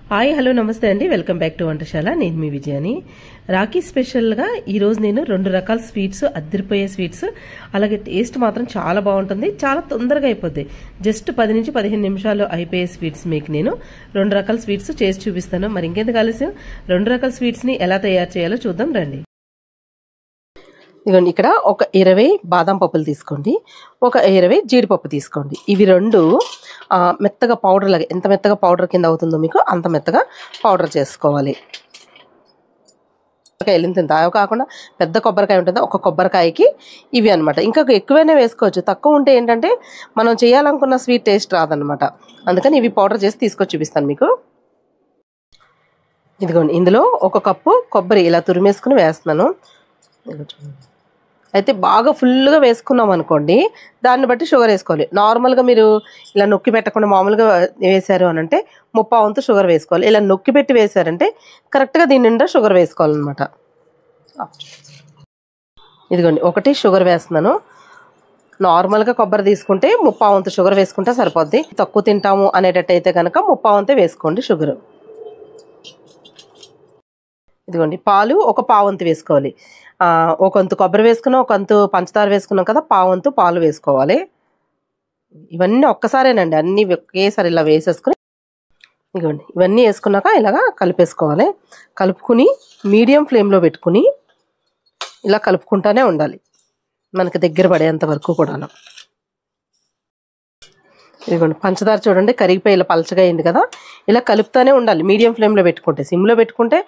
Hi hello నమస్తే అండి welcome back to వంటశాల నేను మీ విజయాని రాఖీ స్పెషల్గా ఈరోజు నేను 2 రకాల స్వీట్స్ అద్దరిపోయే స్వీట్స్ అలాగే టేస్ట్ మాత్రం చాలా బాగుంటుంది చాలా తొందరగా అయిపోద్ది జస్ట్ 10 నుంచి 15 నిమిషాలు అయిపోయే స్వీట్స్ మీకు నేను 2 రకాల స్వీట్స్ చేసి చూపిస్తాను మరి ఇంకెందుకు ఆలస్యం 2 రకాల స్వీట్స్ని ఎలా తయారు చేయాలో చూద్దాం రండి ఇదిగోండి ఇక్కడ ఒక 20 బాదం పప్పులు తీసుకోండి ఒక 20 జీడిపప్పు తీసుకోండి ఇవి రెండు మెత్తగా పౌడర్ లాగా ఎంత మెత్తగా పౌడర్ కింద అవుతుందో మీకు అంత మెత్తగా పౌడర్ చేసుకోవాలి ఎంత కాకుండా పెద్ద కొబ్బరికాయ ఉంటుంది ఒక కొబ్బరికాయకి ఇవి అనమాట ఇంకా ఎక్కువైనా వేసుకోవచ్చు తక్కువ ఉంటే ఏంటంటే మనం చేయాలనుకున్న స్వీట్ టేస్ట్ రాదనమాట అందుకని ఇవి పౌడర్ చేసి తీసుకొచ్చి చూపిస్తాను మీకు ఇదిగోండి ఇందులో ఒక కప్పు కొబ్బరి ఇలా తురిమేసుకుని వేస్తున్నాను అయితే బాగా ఫుల్గా వేసుకున్నాం అనుకోండి దాన్ని బట్టి షుగర్ వేసుకోవాలి నార్మల్గా మీరు ఇలా నొక్కి పెట్టకుండా మామూలుగా వేసారు అని అంటే 30 వంతు షుగర్ వేసుకోవాలి ఇలా నొక్కి పెట్టి వేసారంటే కరెక్ట్గా దీని నిండా షుగర్ వేసుకోవాలన్నమాట ఇదిగోండి ఒకటి షుగర్ వేస్తున్నాను నార్మల్గా కొబ్బరి తీసుకుంటే 30 వంతు షుగర్ వేసుకుంటే సరిపోద్ది తక్కువ తింటాము అనేటట్టు అయితే కనుక 30 వంతే వేసుకోండి షుగర్ ఇదిగోండి పాలు ఒక పావంతు వేసుకోవాలి ఒక వంతు కొబ్బరి వేసుకున్నాం ఒక వంతు పంచదార వేసుకున్నాం కదా పావంతు పాలు వేసుకోవాలి ఇవన్నీ ఒక్కసారేనండి అన్నీ ఒకేసారి ఇలా వేసేసుకుని ఇదిగోండి ఇవన్నీ వేసుకున్నాక ఇలాగా కలిపేసుకోవాలి కలుపుకుని మీడియం ఫ్లేమ్లో పెట్టుకుని ఇలా కలుపుకుంటానే ఉండాలి మనకి దగ్గర పడేంత వరకు కూడా ఇదిగోండి పంచదార చూడండి కరిగిపోయి ఇలా పలచగా అయింది కదా ఇలా కలుపుతానే ఉండాలి మీడియం ఫ్లేమ్లో పెట్టుకుంటే సిమ్లో పెట్టుకుంటే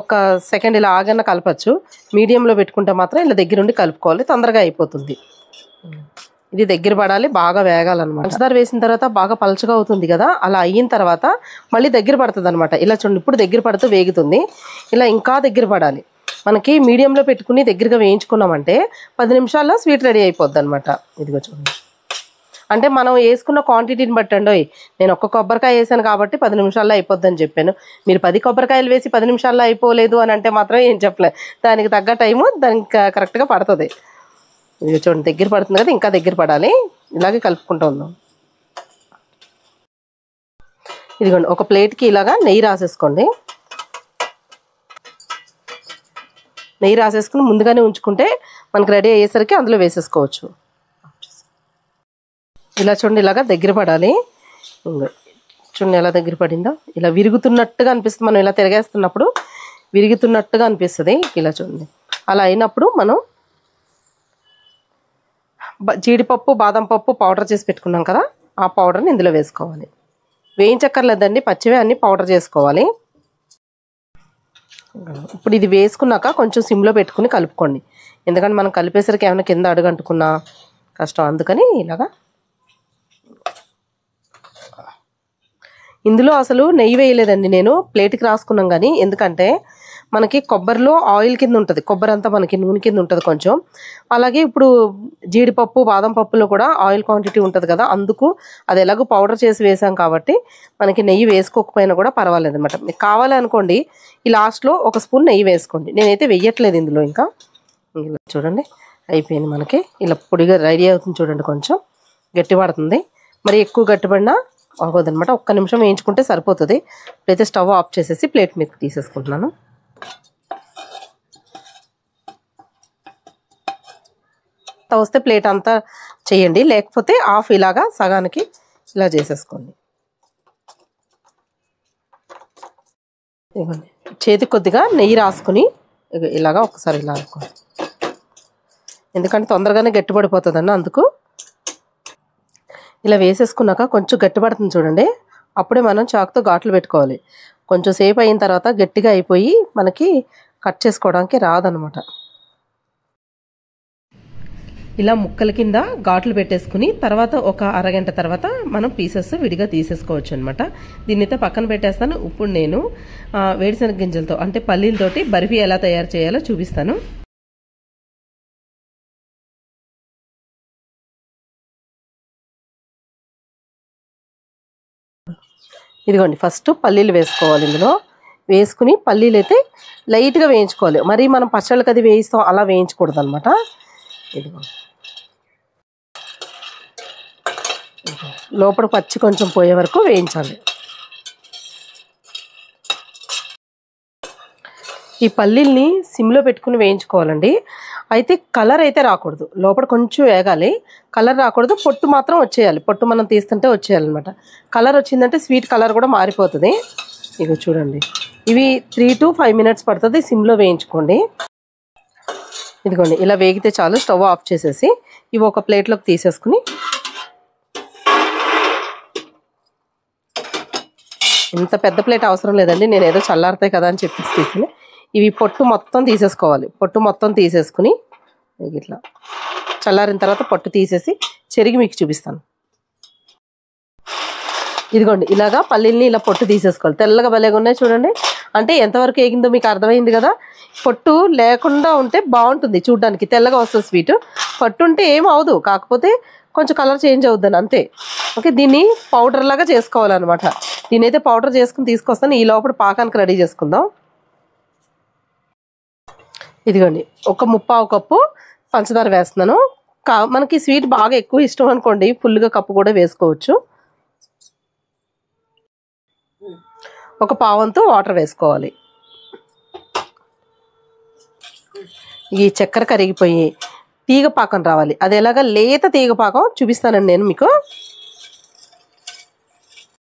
ఒక సెకండ్ ఇలా ఆగన్న కలపచ్చు మీడియంలో పెట్టుకుంటే మాత్రం ఇలా దగ్గరుండి కలుపుకోవాలి తొందరగా అయిపోతుంది ఇది దగ్గర పడాలి బాగా వేగాలన్నమాట పంచదార వేసిన తర్వాత బాగా పలచగా అవుతుంది కదా అలా అయిన తర్వాత మళ్ళీ దగ్గర పడుతుంది అనమాట ఇలా చూడండి ఇప్పుడు దగ్గర పడుతూ వేగుతుంది ఇలా ఇంకా దగ్గర పడాలి మనకి మీడియంలో పెట్టుకుని దగ్గరగా వేయించుకున్నామంటే 10 నిమిషాల్లో స్వీట్ రెడీ అయిపోద్ది అనమాట ఇదిగో చూడండి అంటే మనం వేసుకున్న క్వాంటిటీని బట్టండి నేను ఒక్క కొబ్బరికాయ వేసాను కాబట్టి 10 నిమిషాల్లో అయిపోద్దని చెప్పాను మీరు 10 కొబ్బరికాయలు వేసి 10 నిమిషాల్లో అయిపోలేదు అని అంటే మాత్రం ఏం చెప్పలేదు దానికి తగ్గ టైము దానికి కరెక్ట్గా పడుతుంది ఇది చూడండి దగ్గర పడుతుంది కదా ఇంకా దగ్గర పడాలి ఇలాగే కలుపుకుంటూ ఉందాం ఇదిగోండి ఒక ప్లేట్కి ఇలాగా నెయ్యి రాసేసుకోండి నెయ్యి రాసేసుకుని ముందుగానే ఉంచుకుంటే మనకు రెడీ అయ్యేసరికి అందులో వేసేసుకోవచ్చు ఇలా చూడండి ఇలాగా దగ్గర పడాలి చూడండి ఎలా దగ్గర పడిందో ఇలా విరుగుతున్నట్టుగా అనిపిస్తుంది మనం ఇలా తిరగేస్తున్నప్పుడు విరుగుతున్నట్టుగా అనిపిస్తుంది ఇలా చూడండి అలా అయినప్పుడు మనం జీడిపప్పు బాదం పప్పు పౌడర్ చేసి పెట్టుకున్నాం కదా ఆ పౌడర్ని ఇందులో వేసుకోవాలి వేయించక్కర్లేదండి పచ్చివే అన్ని పౌడర్ చేసుకోవాలి ఇప్పుడు ఇది వేసుకున్నాక కొంచెం సిమ్లో పెట్టుకుని కలుపుకోండి ఎందుకంటే మనం కలిపేసరికి ఏమైనా కింద అడుగంటుకున్నా కష్టం అందుకని ఇలాగా ఇందులో అసలు నెయ్యి వేయలేదండి నేను ప్లేట్కి రాసుకున్నాం కానీ ఎందుకంటే మనకి కొబ్బరిలో ఆయిల్ కింద ఉంటుంది కొబ్బరి అంతా మనకి నూనె కింద ఉంటుంది కొంచెం అలాగే ఇప్పుడు జీడిపప్పు బాదం పప్పులో కూడా ఆయిల్ క్వాంటిటీ ఉంటుంది కదా అందుకు అది ఎలాగో పౌడర్ చేసి వేసాం కాబట్టి మనకి నెయ్యి వేసుకోకపోయినా కూడా పర్వాలేదు అనమాట మీకు కావాలనుకోండి ఈ లాస్ట్లో ఒక స్పూన్ నెయ్యి వేసుకోండి నేనైతే వెయ్యట్లేదు ఇందులో ఇంకా ఇలా చూడండి అయిపోయింది మనకి ఇలా పొడిగా రెడీ అవుతుంది చూడండి కొంచెం గట్టి పడుతుంది మరి ఎక్కువ గట్టిపడినా అవ్వదనమాట ఒక్క నిమిషం వేయించుకుంటే సరిపోతుంది ఇప్పుడైతే స్టవ్ ఆఫ్ చేసేసి ప్లేట్ మీకు తీసేసుకుంటున్నాను వస్తే ప్లేట్ అంతా చేయండి లేకపోతే ఆఫ్ ఇలాగా సగానికి ఇలా చేసేసుకోండి ఇవ్వండి చేతి కొద్దిగా నెయ్యి రాసుకుని ఇలాగా ఒకసారి ఇలా అనుకోండి ఎందుకంటే తొందరగానే గట్టిపడిపోతుందండి అందుకు ఇలా వేసేసుకున్నాక కొంచెం గట్టిపడుతుంది చూడండి అప్పుడే మనం చాకుతో ఘాట్లు పెట్టుకోవాలి కొంచెం సేపు అయిన తర్వాత గట్టిగా అయిపోయి మనకి కట్ చేసుకోవడానికి రాదనమాట ఇలా ముక్కల కింద ఘాట్లు పెట్టేసుకుని తర్వాత ఒక అరగంట తర్వాత మనం పీసెస్ విడిగా తీసేసుకోవచ్చు అనమాట దీన్నైతే పక్కన పెట్టేస్తాను ఇప్పుడు నేను వేరుశనగ గింజలతో అంటే పల్లీలతోటి బర్ఫీ ఎలా తయారు చేయాలో చూపిస్తాను ఇదిగోండి ఫస్ట్ పల్లీలు వేసుకోవాలి ఇందులో వేసుకుని పల్లీలు అయితే లైట్గా వేయించుకోవాలి మరి మనం పచ్చళ్ళకి అది వేయిస్తాం అలా వేయించకూడదు అనమాట ఇదిగో లోపల పచ్చి కొంచెం పోయే వరకు వేయించాలి ఈ పల్లీల్ని సిమ్లో పెట్టుకుని వేయించుకోవాలండి. అయితే కలర్ అయితే రాకూడదు, లోపల కొంచెం వేగాలి, కలర్ రాకూడదు, పొట్టు మాత్రం వచ్చేయాలి. పొట్టు మనం తీస్తుంటే వచ్చేయాలన్నమాట. కలర్ వచ్చిందంటే స్వీట్ కలర్ కూడా మారిపోతుంది. ఇక చూడండి, ఇవి 3 to 5 minutes పడుతుంది. సిమ్లో వేయించుకోండి. ఇదిగోండి, ఇలా వేగితే చాలు. స్టవ్ ఆఫ్ చేసేసి ఇవి ఒక ప్లేట్లోకి తీసేసుకుని, ఇంత పెద్ద ప్లేట్ అవసరం లేదండి, నేను ఏదో చల్లారుతాయి కదా అని చెప్పేసి తీసుకుని ఇవి పొట్టు మొత్తం తీసేసుకోవాలి. పొట్టు మొత్తం తీసేసుకుని ఇట్లా చల్లారిన తర్వాత పొట్టు తీసేసి చెరిగి మీకు చూపిస్తాను. ఇదిగోండి, ఇలాగా పల్లీల్ని ఇలా పొట్టు తీసేసుకోవాలి. తెల్లగా భలేగా ఉన్నాయి చూడండి. అంటే ఎంతవరకు వేగిందో మీకు అర్థమైంది కదా. పొట్టు లేకుండా ఉంటే బాగుంటుంది చూడడానికి, తెల్లగా వస్తుంది స్వీట్. పొట్టు ఉంటే ఏం అవదు, కాకపోతే కొంచెం కలర్ చేంజ్ అవుద్దని అంతే. ఓకే, దీన్ని పౌడర్ లాగా చేసుకోవాలన్నమాట. దీనైతే పౌడర్ చేసుకుని తీసుకొస్తాను. ఈ లోపల పాకానికి రెడీ చేసుకుందాం. ఇదిగోండి, ఒక 1/4 కప్పు పంచదార వేస్తున్నాను. మనకి స్వీట్ బాగా ఎక్కువ ఇష్టం అనుకోండి, ఫుల్గా కప్పు కూడా వేసుకోవచ్చు. ఒక పావంతు వాటర్ వేసుకోవాలి. ఈ చక్కెర కరిగిపోయి తీగ పాకం రావాలి. అది ఎలాగా లేత తీగ పాకం చూపిస్తానండి నేను మీకు.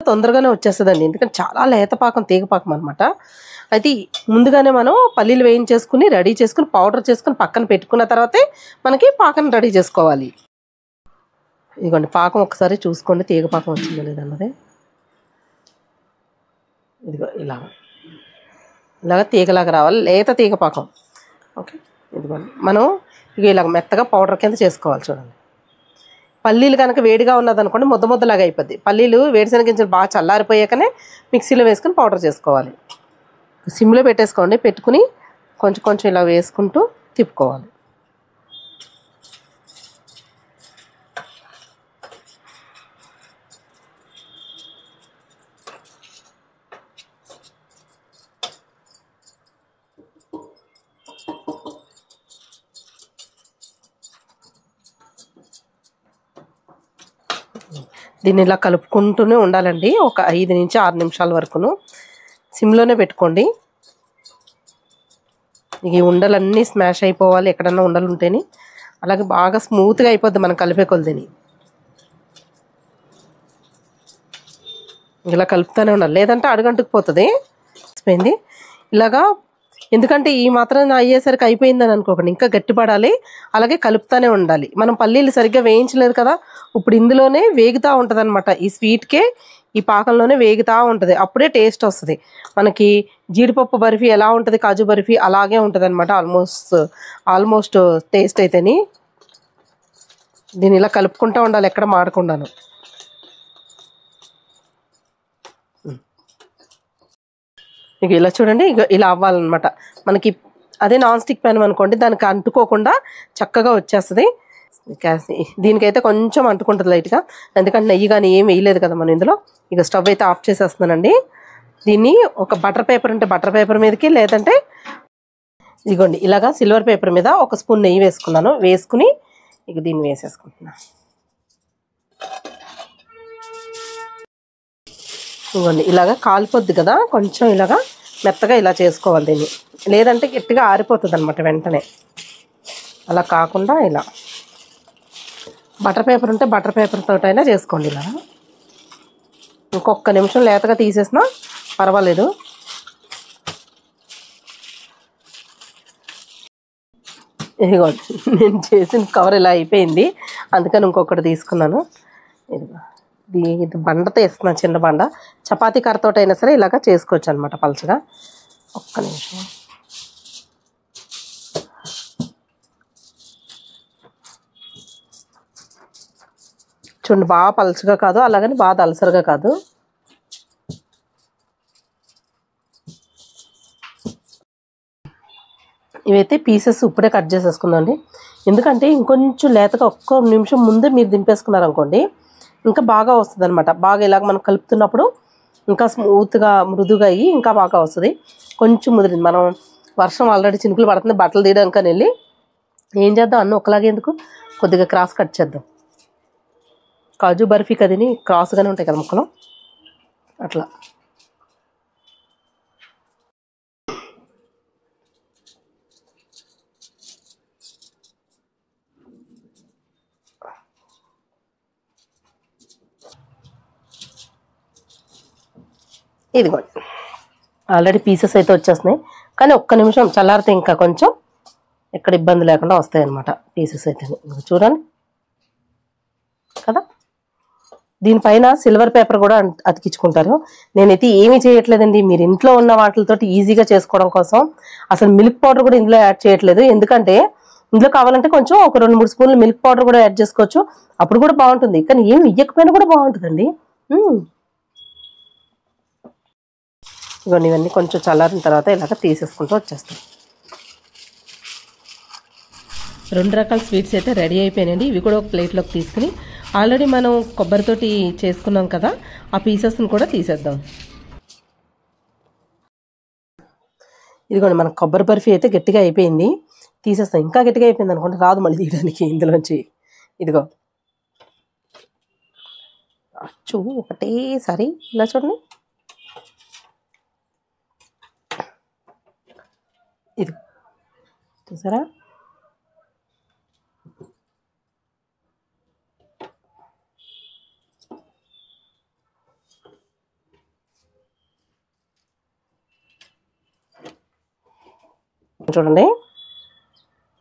తొందరగానే వచ్చేస్తుందండి, ఎందుకంటే చాలా లేత పాకం, తీగ పాకం అనమాట. అయితే ముందుగానే మనం పల్లీలు వేయించేసుకుని రెడీ చేసుకుని పౌడర్ చేసుకుని పక్కన పెట్టుకున్న తర్వాతే మనకి పాకం రెడీ చేసుకోవాలి. ఇదిగోండి, పాకం ఒకసారి చూసుకోండి, తీగ పాకం వచ్చిందో లేదన్నది. ఇదిగో ఇలాగ తీగలాగా రావాలి, లేత తీగ పాకం. ఓకే, ఇదిగోండి, మనం ఇలాగ మెత్తగా పౌడర్ కింద చేసుకోవాలి. చూడండి, పల్లీలు కనుక వేడిగా ఉన్నదనుకోండి ముద్దలాగా అయిపోద్ది. పల్లీలు వేరుశనగ గింజలు బాగా చల్లారిపోయాకనే మిక్సీలో వేసుకుని పౌడర్ చేసుకోవాలి. సిమ్లో పెట్టేసుకోండి, పెట్టుకుని కొంచెం కొంచెం ఇలా వేసుకుంటూ తిప్పుకోవాలి. దీన్ని ఇలా కలుపుకుంటూనే ఉండాలండి, ఒక 5 నుంచి 6 నిమిషాల వరకును సిమ్లోనే పెట్టుకోండి. ఈ ఉండలన్నీ స్మాష్ అయిపోవాలి, ఎక్కడన్నా ఉండలు ఉంటేనే. అలాగే బాగా స్మూత్గా అయిపోద్ది మనం కలిపే కొలదిని. ఇలా కలుపుతూనే ఉండాలి, లేదంటే అడుగంటుకుపోతుంది. అయిపోయింది ఇలాగా. ఎందుకంటే ఈ మాత్రం అయ్యేసరికి అయిపోయిందని అనుకోకండి, ఇంకా గట్టిపడాలి. అలాగే కలుపుతూనే ఉండాలి. మనం పల్లీలు సరిగ్గా వేయించలేదు కదా, ఇప్పుడు ఇందులోనే వేగుతూ ఉంటుంది అనమాట. ఈ స్వీట్కే ఈ పాకంలోనే వేగుతూ ఉంటుంది, అప్పుడే టేస్ట్ వస్తుంది. మనకి జీడిపప్పు బర్ఫీ ఎలా ఉంటుంది, కాజు బర్ఫీ అలాగే ఉంటుంది అనమాట. ఆల్మోస్ట్ టేస్ట్ అయితేని. దీన్ని ఇలా కలుపుకుంటూ ఉండాలి, ఎక్కడ మాడకుండాను. ఇక ఇలా చూడండి, ఇక ఇలా అవ్వాలన్నమాట మనకి. అదే నాన్ స్టిక్ ప్యాన్ అనుకోండి, దానికి అంటుకోకుండా చక్కగా వచ్చేస్తుంది. దీనికైతే కొంచెం అంటుకుంటుంది లైట్గా, ఎందుకంటే నెయ్యి కానీ ఏం వేయలేదు కదా మనం ఇందులో. ఇక స్టవ్ అయితే ఆఫ్ చేసేస్తున్నానండి. దీన్ని ఒక బటర్ పేపర్ ఉంటే బటర్ పేపర్ మీదకి, లేదంటే ఇదిగోండి ఇలాగా సిల్వర్ పేపర్ మీద ఒక స్పూన్ నెయ్యి వేసుకున్నాను. వేసుకుని ఇక దీన్ని వేసేసుకుంటున్నాను. ఇవ్వండి, ఇలాగా కాలిపోద్ది కదా, కొంచెం ఇలాగా మెత్తగా ఇలా చేసుకోవాలి దీన్ని, లేదంటే గట్టిగా ఆరిపోతుంది అనమాట వెంటనే. అలా కాకుండా ఇలా బటర్ పేపర్ ఉంటే బటర్ పేపర్ తోటైనా చేసుకోండి. ఇలా ఇంకొక నిమిషం లేతగా తీసేసినా పర్వాలేదు. ఇదిగోండి, నేను చేసిన కవర్ ఇలా అయిపోయింది, అందుకని ఇంకొకటి తీసుకున్నాను. ఇది బండతో వేస్తున్నాను, చిన్న బండ. చపాతీ కర్రతో అయినా సరే ఇలాగా చేసుకోవచ్చు అనమాట పలచగా. ఒక్క నిమిషం. చూడండి, బాగా పలచగా కాదు, అలాగని బాగా దలసరిగా కాదు. ఇవైతే పీసెస్ ఇప్పుడే కట్ చేసేసుకుందండి. ఎందుకంటే ఇంకొంచెం లేతగా ఒక్క నిమిషం ముందే మీరు దింపేసుకున్నారనుకోండి ఇంకా బాగా వస్తుంది అనమాట. బాగా ఇలాగ మనం కలుపుతున్నప్పుడు ఇంకా స్మూత్గా మృదుగా అయ్యి ఇంకా బాగా వస్తుంది. కొంచెం ముదిరింది, మనం వర్షం ఆల్రెడీ చినుకులు పడుతుంది, బట్టలు తీయడానికి వెళ్ళి ఏం చేద్దాం, అన్నీ ఒకలాగే ఎందుకు, కొద్దిగా క్రాస్ కట్ చేద్దాం. కాజు బర్ఫీ కదిని క్రాస్గానే ఉంటాయి కదా ముక్కలు, అట్లా. ఇదిగోండి ఆల్రెడీ పీసెస్ అయితే వచ్చేస్తున్నాయి, కానీ ఒక్క నిమిషం చల్లారితే ఇంకా కొంచెం ఎక్కడ ఇబ్బంది లేకుండా వస్తాయి అన్నమాట పీసెస్ అయితే. చూడండి కదా, దీనిపైన సిల్వర్ పేపర్ కూడా అతికించుకుంటారు. నేనైతే ఏమీ చేయట్లేదండి, మీరు ఇంట్లో ఉన్న వాటితో ఈజీగా చేసుకోవడం కోసం అసలు మిల్క్ పౌడర్ కూడా ఇందులో యాడ్ చేయట్లేదు. ఎందుకంటే ఇందులో కావాలంటే కొంచెం ఒక 2-3 స్పూన్లు మిల్క్ పౌడర్ కూడా యాడ్ చేసుకోవచ్చు, అప్పుడు కూడా బాగుంటుంది. కానీ ఏమి ఇయ్యకపోయినా కూడా బాగుంటుందండి. ఇవన్నీ కొంచెం చల్లారిన తర్వాత ఇలాగ తీసేసుకుంటూ వచ్చేస్తాం. 2 రకాల స్వీట్స్ అయితే రెడీ అయిపోయినాయండి. ఇవి కూడా ఒక ప్లేట్లోకి తీసుకుని ఆల్రెడీ మనం కొబ్బరితోటి చేసుకున్నాం కదా, ఆ పీసెస్ని కూడా తీసేద్దాం. ఇదిగోండి మన కొబ్బరి బర్ఫీ అయితే గట్టిగా అయిపోయింది, తీసేస్తాం. ఇంకా గట్టిగా అయిపోయింది అనుకోండి, రాదు మళ్ళీ తీయడానికి ఇందులోంచి. ఇదిగో అచ్చు ఒకటేసారి ఇలా చూడండి, ఇది చూసారా. చూడండి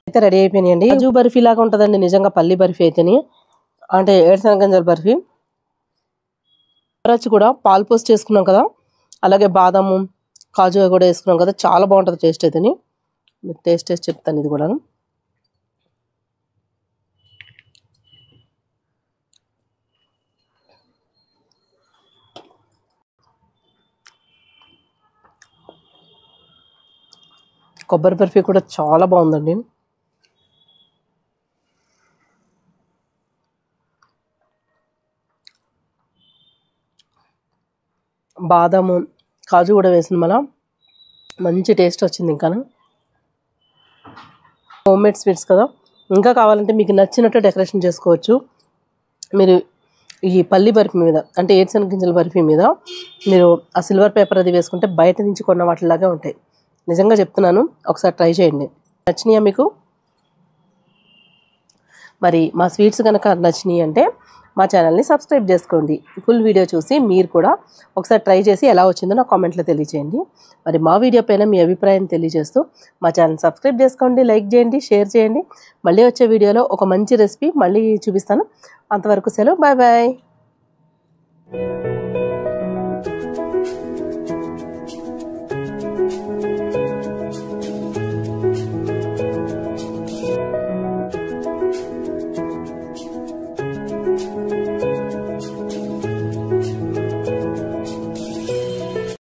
అయితే రెడీ అయిపోయినాయండి. కాజు బర్ఫీ లాగా ఉంటుందండి నిజంగా పల్లి బర్ఫీ అయితేనే, అంటే ఏడుశనగ గింజల బర్ఫీ. వచ్చి కూడా పాలు పోసి చేసుకున్నాం కదా, అలాగే బాదము కాజు కూడా వేసుకున్నాం కదా, చాలా బాగుంటుంది టేస్ట్ అయితేని. మీకు టేస్ట్ చెప్తాను ఇది కూడా. కొబ్బరి బర్ఫీ కూడా చాలా బాగుందండి. బాదాము కాజు కూడా వేసింది, మన మంచి టేస్ట్ వచ్చింది. ఇంకా హోమ్ మేడ్ స్వీట్స్ కదా, ఇంకా కావాలంటే మీకు నచ్చినట్టు డెకరేషన్ చేసుకోవచ్చు. మీరు ఈ పల్లి బర్ఫీ మీద, అంటే ఏడుశనగ గింజల బర్ఫీ మీద మీరు ఆ సిల్వర్ పేపర్ అది వేసుకుంటే బయట నుంచి కొన్న వాటిలాగే ఉంటాయి. నిజంగా చెప్తున్నాను, ఒకసారి ట్రై చేయండి. నచ్చినాయా మీకు? మరి మా స్వీట్స్ కనుక నచ్చినాయి అంటే మా ఛానల్ని సబ్స్క్రైబ్ చేసుకోండి. ఫుల్ వీడియో చూసి మీరు కూడా ఒకసారి ట్రై చేసి ఎలా వచ్చిందో నా కామెంట్లో తెలియజేయండి. మరి మా వీడియో పైన మీ అభిప్రాయాన్ని తెలియజేస్తూ మా ఛానల్ సబ్స్క్రైబ్ చేసుకోండి, లైక్ చేయండి, షేర్ చేయండి. మళ్ళీ వచ్చే వీడియోలో ఒక మంచి రెసిపీ మళ్ళీ చూపిస్తాను. అంతవరకు సెలవు, బాయ్ బాయ్.